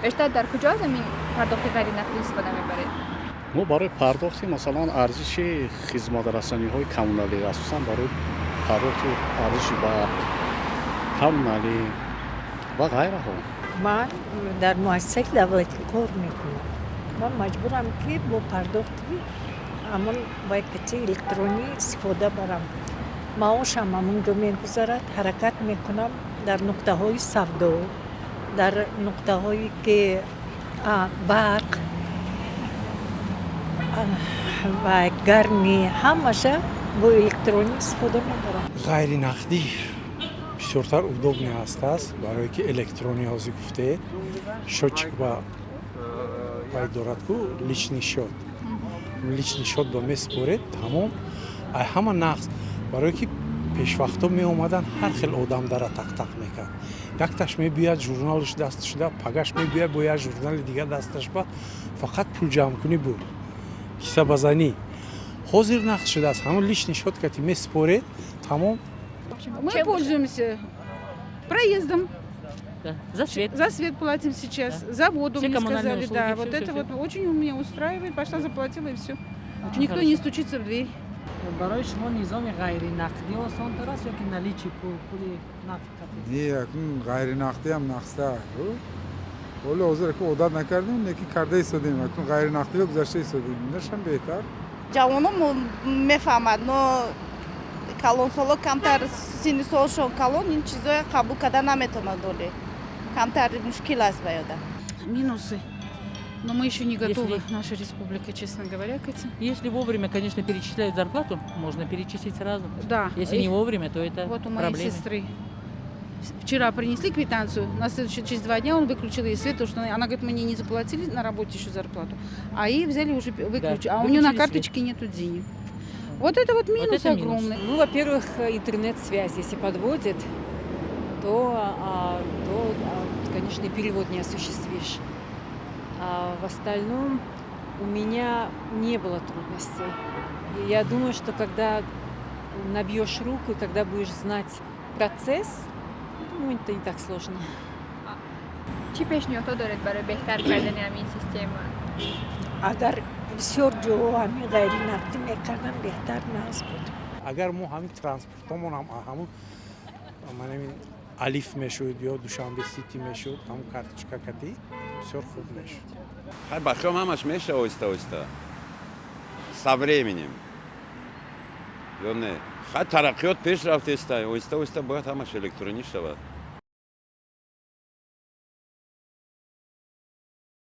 بیشتر در کجا از این پرداخت غیر نقدی استفاده میبرید؟ ما برای پرداخت مثلا ارزش خدمات‌رسانی‌های کمونالی اساساً برای پرداخت ارزش برق کمونالی و غیره ها. من در مؤسسه دولتی کار میکنم. من مجبورم که با پرداخت همون با کتی الکترونی استفاده برم. معاشم همونجا میگذرد، حرکت میکنم در نقطه های سودا، در نقطه هایی که برق و گرمی همشه با الکترونی استفاده میبرم. غیر نقدی بسیارتر удобный است برای که الکترونی هازی گفته счетчик با وای دارد کو личный счет личный счет با میسپرد تمام همه نقص برای که پیش وقتا می اومدن هر خیل آدم داره تق تق میکرد یک تاش می بیاد ژورنالش دستش ده پگاش می بیاد با یک ژورنال دیگه دستش با فقط پول جمع کنی بود کیسه بزنی حاضر نقص شده است همون личный счет که میسپرد تمام. Мы пользуемся проездом. Да. За свет. За свет платим сейчас, Да. за воду, Все мне коммунальные сказали, услуги, да. всё, Вот всё, это всё. вот очень меня устраивает. Пошла, заплатила и все. Очень Никто хорошо. не стучится в дверь. برای شما نظام غیر نقدی آسان تر است یا که نلیچی پول نقد؟ نه اکنون غیر نقدی هم نقصه ولی حاضر که عادت نکردیم یکی کرده ایستادیم اکنون غیر نقدی رو گذاشته ایستادیم نشان بهتر. جوانم میفهمد но کلانسالا کمتر سینی سالشون کلان این چیزای قبول کردن نمیتونه دولی کمتر مشکل است باید. Минусы. Но мы еще не готовы, Если- наша республика, честно говоря, к этим. Если вовремя, конечно, перечисляют зарплату, можно перечислить сразу. Да. Если не вовремя, то это Вот у моей проблемы. сестры. Вчера принесли квитанцию, на следующий, через 2 дня он выключил ей свет, потому что она говорит, мне не заплатили на работе еще зарплату, а ей взяли уже выключили, а у нее на выключили карточке нету денег. Вот это вот минус это минус. огромный. Ну, во-первых, интернет-связь, если подводит, то, конечно, и перевод не осуществишь. А в остальном у меня не было трудностей. И я думаю, что когда набьешь руку и когда будешь знать процесс, ну, это не так сложно. چی پیشنهاد دارید برای بهتر کردن همین سیستم؟ اگر بسیار جو همین غیر نقدی میکردن بهتر ناز بود. اگر ما همین ترانسپورتمون هم همون من همین الف میشد یا دوشنبه سیتی میشد همون کارتچکا کتی بسیار خوب میشد. Хай бахром همش میشه آهسته со временем. یا نه خیلی ترقیات پیش رفته است آهسته باید همش الکترونیک شود.